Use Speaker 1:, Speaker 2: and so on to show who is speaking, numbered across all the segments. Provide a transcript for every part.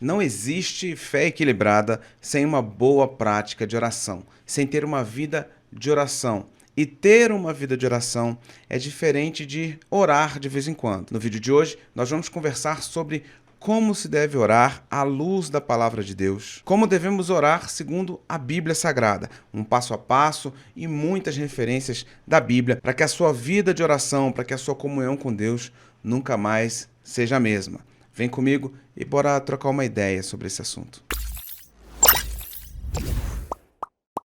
Speaker 1: Não existe fé equilibrada sem uma boa prática de oração, sem ter uma vida de oração. E ter uma vida de oração é diferente de orar de vez em quando. No vídeo de hoje, nós vamos conversar sobre como se deve orar à luz da palavra de Deus, como devemos orar segundo a Bíblia Sagrada, um passo a passo e muitas referências da Bíblia para que a sua vida de oração, para que a sua comunhão com Deus nunca mais seja a mesma. Vem comigo e bora trocar uma ideia sobre esse assunto.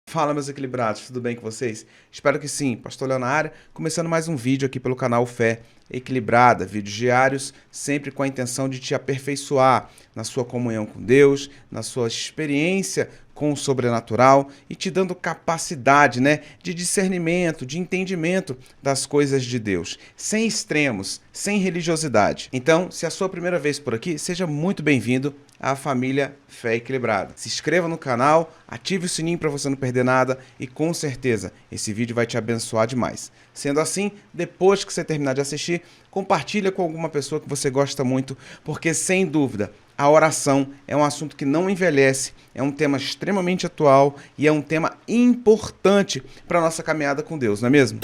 Speaker 1: Fala, meus equilibrados, tudo bem com vocês? Espero que sim. Pastor Léo na área, começando mais um vídeo aqui pelo canal Fé Equilibrada, vídeos diários, sempre com a intenção de te aperfeiçoar na sua comunhão com Deus, na sua experiência com o sobrenatural e te dando capacidade, de discernimento, de entendimento das coisas de Deus, sem extremos, sem religiosidade. Então, se é a sua primeira vez por aqui, seja muito bem-vindo à família Fé Equilibrada. Se inscreva no canal, ative o sininho para você não perder nada e com certeza esse vídeo vai te abençoar demais. Sendo assim, depois que você terminar de assistir, compartilha com alguma pessoa que você gosta muito, porque sem dúvida a oração é um assunto que não envelhece, é um tema extremamente atual e é um tema importante para a nossa caminhada com Deus, não é mesmo?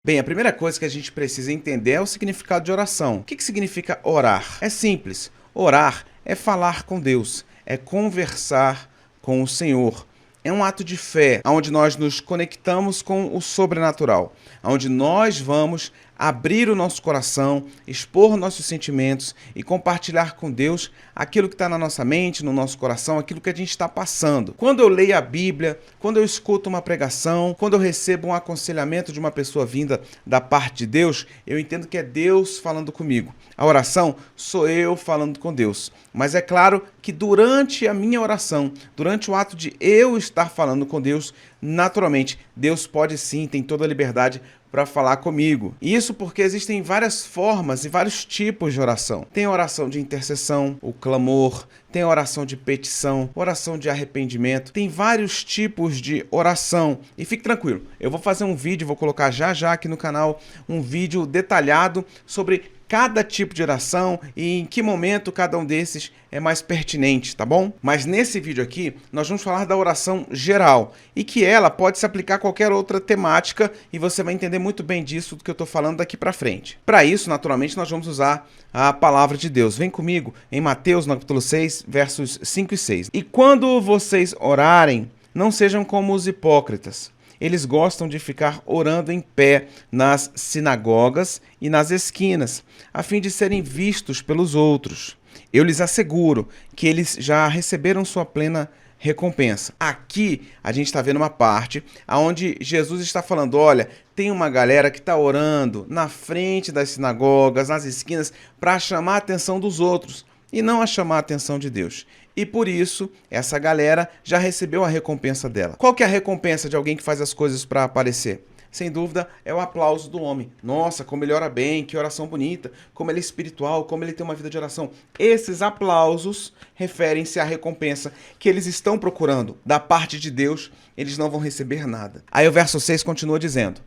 Speaker 1: Bem, a primeira coisa que a gente precisa entender é o significado de oração. O que significa orar? É simples. Orar é falar com Deus, é conversar com o Senhor. É um ato de fé, onde nós nos conectamos com o sobrenatural, onde nós vamos abrir o nosso coração, expor nossos sentimentos e compartilhar com Deus aquilo que está na nossa mente, no nosso coração, aquilo que a gente está passando. Quando eu leio a Bíblia, quando eu escuto uma pregação, quando eu recebo um aconselhamento de uma pessoa vinda da parte de Deus, eu entendo que é Deus falando comigo. A oração sou eu falando com Deus. Mas é claro que durante a minha oração, durante o ato de eu estar falando com Deus, naturalmente, Deus pode sim, tem toda a liberdade para falar comigo. Isso porque existem várias formas e vários tipos de oração. Tem a oração de intercessão, o clamor, tem a oração de petição, oração de arrependimento. Tem vários tipos de oração. E fique tranquilo, eu vou fazer um vídeo, vou colocar já aqui no canal, um vídeo detalhado sobre cada tipo de oração e em que momento cada um desses é mais pertinente, tá bom? Mas nesse vídeo aqui, nós vamos falar da oração geral e que ela pode se aplicar a qualquer outra temática e você vai entender muito bem disso do que eu tô falando daqui pra frente. Para isso, naturalmente, nós vamos usar a palavra de Deus. Vem comigo em Mateus, no capítulo 6, versos 5 e 6. E quando vocês orarem, não sejam como os hipócritas. Eles gostam de ficar orando em pé nas sinagogas e nas esquinas, a fim de serem vistos pelos outros. Eu lhes asseguro que eles já receberam sua plena recompensa. Aqui a gente está vendo uma parte onde Jesus está falando, olha, tem uma galera que está orando na frente das sinagogas, nas esquinas, para chamar a atenção dos outros e não a chamar a atenção de Deus. E por isso, essa galera já recebeu a recompensa dela. Qual que é a recompensa de alguém que faz as coisas para aparecer? Sem dúvida, é o aplauso do homem. Nossa, como ele ora bem, que oração bonita, como ele é espiritual, como ele tem uma vida de oração. Esses aplausos referem-se à recompensa que eles estão procurando. Da parte de Deus, eles não vão receber nada. Aí o verso 6 continua dizendo: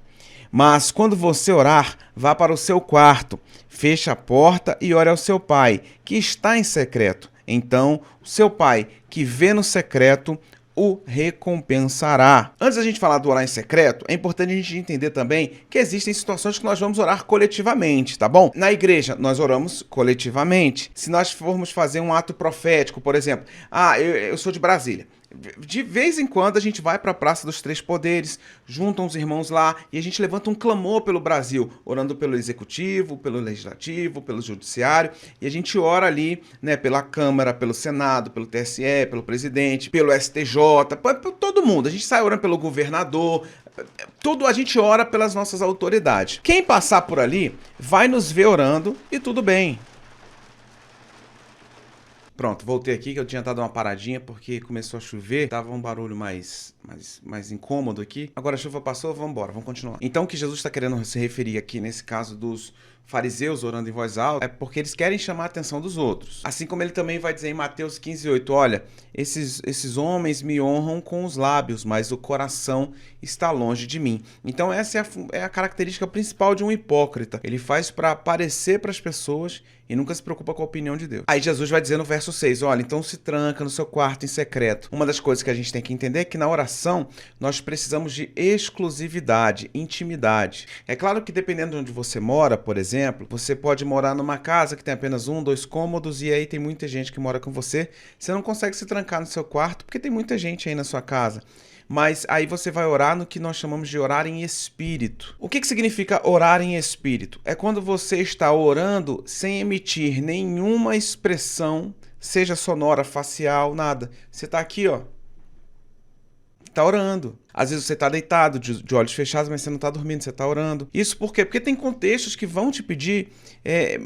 Speaker 1: mas quando você orar, vá para o seu quarto, feche a porta e ore ao seu pai, que está em secreto. Então, o seu pai, que vê no secreto, o recompensará. Antes da gente falar do orar em secreto, é importante a gente entender também que existem situações que nós vamos orar coletivamente, tá bom? Na igreja, nós oramos coletivamente. Se nós formos fazer um ato profético, por exemplo, eu sou de Brasília. De vez em quando a gente vai para a Praça dos Três Poderes, juntam os irmãos lá e a gente levanta um clamor pelo Brasil, orando pelo Executivo, pelo Legislativo, pelo Judiciário, e a gente ora ali, pela Câmara, pelo Senado, pelo TSE, pelo Presidente, pelo STJ, por todo mundo. A gente sai orando pelo governador, a gente ora pelas nossas autoridades. Quem passar por ali vai nos ver orando e tudo bem. Pronto, voltei aqui que eu tinha dado uma paradinha porque começou a chover, tava um barulho mais mais incômodo aqui. Agora a chuva passou, vamos embora, vamos continuar. Então o que Jesus está querendo se referir aqui, nesse caso dos fariseus orando em voz alta, é porque eles querem chamar a atenção dos outros. Assim como ele também vai dizer em Mateus 15:8, olha, esses homens me honram com os lábios, mas o coração está longe de mim. Então essa é a característica principal de um hipócrita. Ele faz para aparecer para as pessoas e nunca se preocupa com a opinião de Deus. Aí Jesus vai dizer no verso 6, olha, então se tranca no seu quarto em secreto. Uma das coisas que a gente tem que entender é que na oração nós precisamos de exclusividade, intimidade. É claro que dependendo de onde você mora, por exemplo, você pode morar numa casa que tem apenas 1, 2 cômodos e aí tem muita gente que mora com você. Você não consegue se trancar no seu quarto porque tem muita gente aí na sua casa. Mas aí você vai orar no que nós chamamos de orar em espírito. O que significa orar em espírito? É quando você está orando sem emitir nenhuma expressão, seja sonora, facial, nada. Você está aqui, ó. Está orando. Às vezes você está deitado, de olhos fechados, mas você não está dormindo, você está orando. Isso por quê? Porque tem contextos que vão te pedir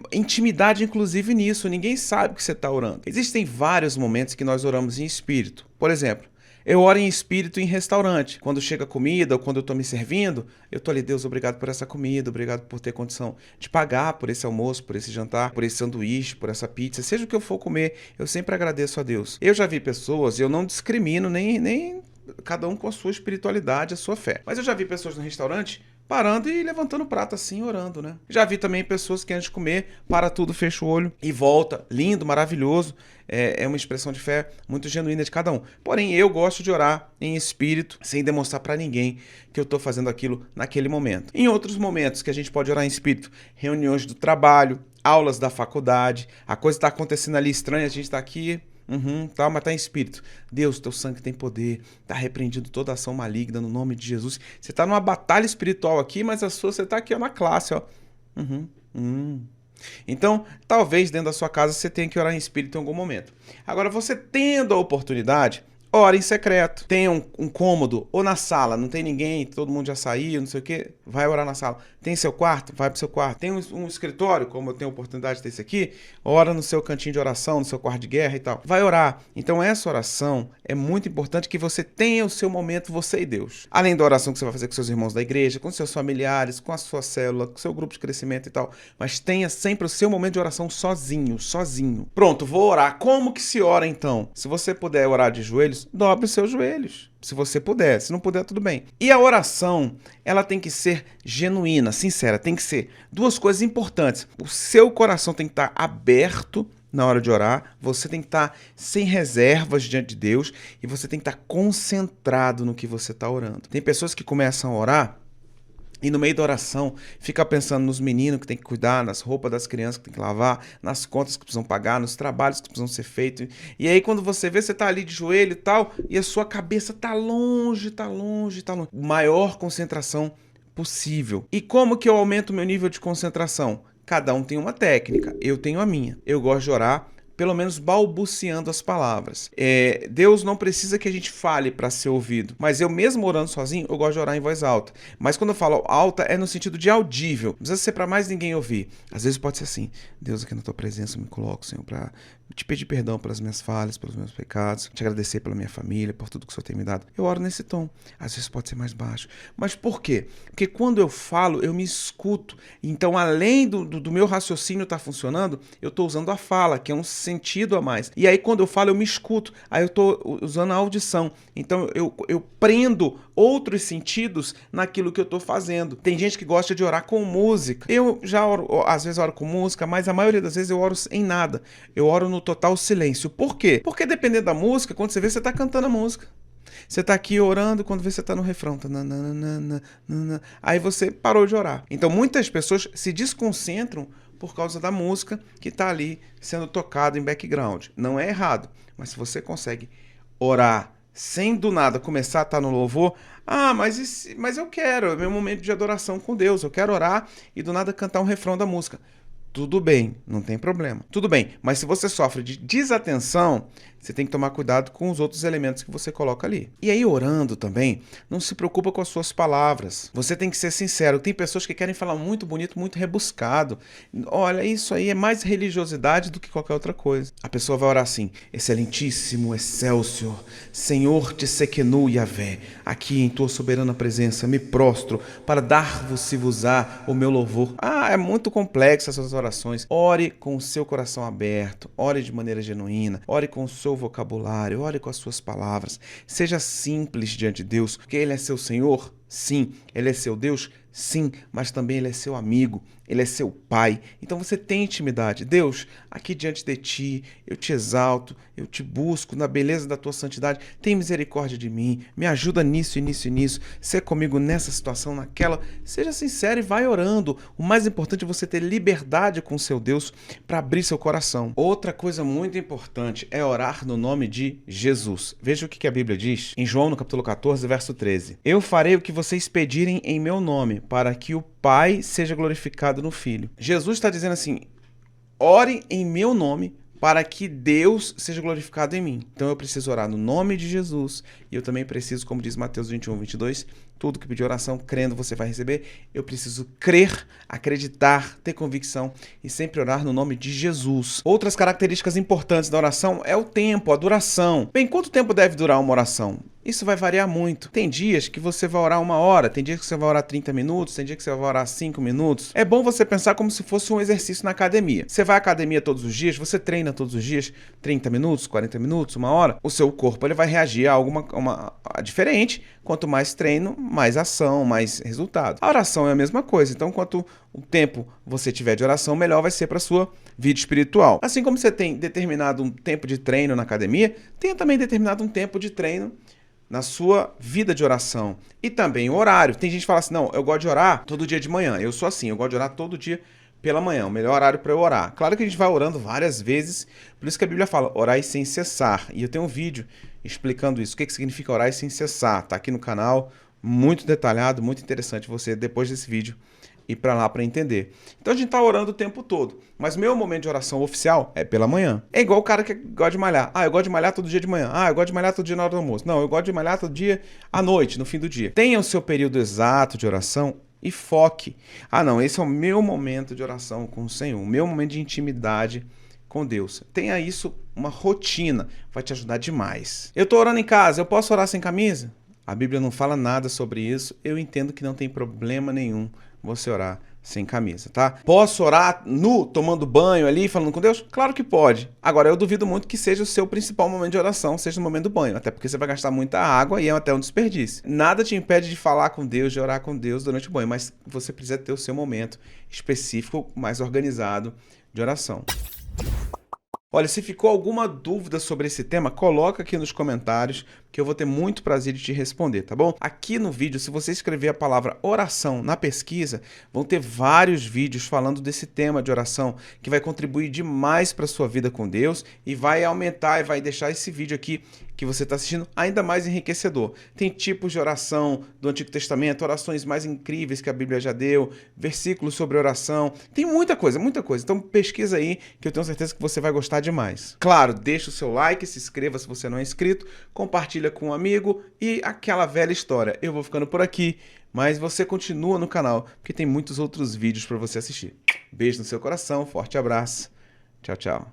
Speaker 1: intimidade, inclusive nisso. Ninguém sabe que você está orando. Existem vários momentos que nós oramos em espírito. Por exemplo, eu oro em espírito em restaurante. Quando chega comida ou quando eu estou me servindo, eu estou ali, Deus, obrigado por essa comida, obrigado por ter condição de pagar por esse almoço, por esse jantar, por esse sanduíche, por essa pizza, seja o que eu for comer, eu sempre agradeço a Deus. Eu já vi pessoas, eu não discrimino nem cada um com a sua espiritualidade, a sua fé. Mas eu já vi pessoas no restaurante parando e levantando o prato assim, orando, né? Já vi também pessoas que antes de comer, para tudo, fecha o olho e volta. Lindo, maravilhoso. É uma expressão de fé muito genuína de cada um. Porém, eu gosto de orar em espírito, sem demonstrar para ninguém que eu estou fazendo aquilo naquele momento. Em outros momentos que a gente pode orar em espírito, reuniões do trabalho, aulas da faculdade, a coisa está acontecendo ali estranha, a gente está aqui... mas tá em espírito. Deus, teu sangue tem poder, tá repreendido toda ação maligna no nome de Jesus. Você tá numa batalha espiritual aqui, mas você tá aqui ó, na classe, ó. Então, talvez dentro da sua casa você tenha que orar em espírito em algum momento. Agora, você tendo a oportunidade, ora em secreto. Tem um cômodo ou na sala, não tem ninguém, todo mundo já saiu, não sei o quê, vai orar na sala. Tem seu quarto? Vai pro seu quarto. Tem um escritório, como eu tenho a oportunidade de ter esse aqui, ora no seu cantinho de oração, no seu quarto de guerra e tal. Vai orar. Então essa oração é muito importante que você tenha o seu momento, você e Deus. Além da oração que você vai fazer com seus irmãos da igreja, com seus familiares, com a sua célula, com o seu grupo de crescimento e tal. Mas tenha sempre o seu momento de oração sozinho. Pronto, vou orar. Como que se ora então? Se você puder orar de joelhos, dobre os seus joelhos, se você puder. Se não puder, tudo bem. E a oração, ela tem que ser genuína, sincera. Tem que ser duas coisas importantes. O seu coração tem que estar aberto na hora de orar. Você tem que estar sem reservas diante de Deus. E você tem que estar concentrado no que você está orando. Tem pessoas que começam a orar e no meio da oração, fica pensando nos meninos que tem que cuidar, nas roupas das crianças que tem que lavar, nas contas que precisam pagar, nos trabalhos que precisam ser feitos. E aí quando você vê, você tá ali de joelho e tal, e a sua cabeça tá longe. Maior concentração possível. E como que eu aumento o meu nível de concentração? Cada um tem uma técnica, eu tenho a minha. Eu gosto de orar pelo menos balbuciando as palavras. Deus não precisa que a gente fale para ser ouvido, mas eu mesmo orando sozinho, eu gosto de orar em voz alta. Mas quando eu falo alta, é no sentido de audível. Não precisa ser para mais ninguém ouvir. Às vezes pode ser assim, Deus, aqui na tua presença eu me coloco, Senhor, para te pedir perdão pelas minhas falhas, pelos meus pecados, te agradecer pela minha família, por tudo que o Senhor tem me dado. Eu oro nesse tom. Às vezes pode ser mais baixo. Mas por quê? Porque quando eu falo, eu me escuto. Então, além do meu raciocínio estar funcionando, eu estou usando a fala, que é um sentido a mais. E aí, quando eu falo, eu me escuto. Aí eu estou usando a audição. Então, eu prendo outros sentidos naquilo que eu estou fazendo. Tem gente que gosta de orar com música. Eu já oro, às vezes oro com música, mas a maioria das vezes eu oro em nada. Eu oro no total silêncio. Por quê? Porque dependendo da música, quando você vê, você está cantando a música. Você está aqui orando, quando vê, você está no refrão. Aí você parou de orar. Então, muitas pessoas se desconcentram por causa da música que está ali sendo tocada em background. Não é errado, mas se você consegue orar sem do nada começar a estar no louvor, mas eu quero, é meu momento de adoração com Deus, eu quero orar e do nada cantar um refrão da música. tudo bem, não tem problema. Tudo bem, mas se você sofre de desatenção, você tem que tomar cuidado com os outros elementos que você coloca ali. E aí, orando também, não se preocupa com as suas palavras. Você tem que ser sincero. Tem pessoas que querem falar muito bonito, muito rebuscado. Olha, isso aí é mais religiosidade do que qualquer outra coisa. A pessoa vai orar assim: Excelentíssimo, Excelsior, Senhor Tsequenu Yahvé, aqui em tua soberana presença me prostro para dar-vos-se-vos-á o meu louvor. É muito complexo essas orações. Ore com o seu coração aberto, ore de maneira genuína, ore com o seu vocabulário, ore com as suas palavras. Seja simples diante de Deus, porque Ele é seu Senhor, sim. Ele é seu Deus, sim, mas também Ele é seu amigo, Ele é seu Pai. Então você tem intimidade. Deus, aqui diante de Ti, eu te exalto, eu te busco na beleza da Tua santidade. Tem misericórdia de mim, me ajuda nisso e nisso e nisso. Ser comigo nessa situação, naquela. Seja sincero e vai orando. O mais importante é você ter liberdade com o seu Deus para abrir seu coração. Outra coisa muito importante é orar no nome de Jesus. Veja o que a Bíblia diz em João, no capítulo 14, verso 13. Eu farei o que vocês pedirem em meu nome, para que o Pai seja glorificado no Filho. Jesus está dizendo assim: ore em meu nome para que Deus seja glorificado em mim. Então eu preciso orar no nome de Jesus e eu também preciso, como diz Mateus 21, 22, tudo que pedir oração, crendo você vai receber. Eu preciso crer, acreditar, ter convicção e sempre orar no nome de Jesus. Outras características importantes da oração é o tempo, a duração. Bem, quanto tempo deve durar uma oração? Isso vai variar muito. Tem dias que você vai orar 1 hora, tem dias que você vai orar 30 minutos, tem dias que você vai orar 5 minutos. É bom você pensar como se fosse um exercício na academia. Você vai à academia todos os dias, você treina todos os dias 30 minutos, 40 minutos, 1 hora. O seu corpo ele vai reagir a diferente. Quanto mais treino, mais ação, mais resultado. A oração é a mesma coisa. Então, quanto o tempo você tiver de oração, melhor vai ser para a sua vida espiritual. Assim como você tem determinado um tempo de treino na academia, tenha também determinado um tempo de treino na sua vida de oração. E também o horário. Tem gente que fala assim: não, eu gosto de orar todo dia de manhã. Eu sou assim, eu gosto de orar todo dia pela manhã, o melhor horário para eu orar. Claro que a gente vai orando várias vezes, por isso que a Bíblia fala orai sem cessar. E eu tenho um vídeo explicando isso, o que significa orar sem cessar. Tá aqui no canal, muito detalhado, muito interessante você, depois desse vídeo, ir para lá para entender. Então a gente tá orando o tempo todo, mas meu momento de oração oficial é pela manhã. É igual o cara que gosta de malhar. Eu gosto de malhar todo dia de manhã. Eu gosto de malhar todo dia na hora do almoço. Não, eu gosto de malhar todo dia à noite, no fim do dia. Tenha o seu período exato de oração e foque. Não, esse é o meu momento de oração com o Senhor, o meu momento de intimidade com Deus. Tenha isso, uma rotina, vai te ajudar demais. Eu tô orando em casa, eu posso orar sem camisa? A Bíblia não fala nada sobre isso. Eu entendo que não tem problema nenhum você orar sem camisa, tá? Posso orar nu, tomando banho ali, falando com Deus? Claro que pode. Agora, eu duvido muito que seja o seu principal momento de oração, seja no momento do banho, até porque você vai gastar muita água e é até um desperdício. Nada te impede de falar com Deus, de orar com Deus durante o banho, mas você precisa ter o seu momento específico, mais organizado de oração. Olha, se ficou alguma dúvida sobre esse tema, coloca aqui nos comentários, que eu vou ter muito prazer de te responder, tá bom? Aqui no vídeo, se você escrever a palavra oração na pesquisa, vão ter vários vídeos falando desse tema de oração, que vai contribuir demais para a sua vida com Deus e vai aumentar e vai deixar esse vídeo aqui que você está assistindo ainda mais enriquecedor. Tem tipos de oração do Antigo Testamento, orações mais incríveis que a Bíblia já deu, versículos sobre oração, tem muita coisa, muita coisa. Então pesquisa aí, que eu tenho certeza que você vai gostar demais. Claro, deixa o seu like, se inscreva se você não é inscrito, compartilha com um amigo e aquela velha história. Eu vou ficando por aqui, mas você continua no canal, porque tem muitos outros vídeos para você assistir. Beijo no seu coração, forte abraço, tchau, tchau.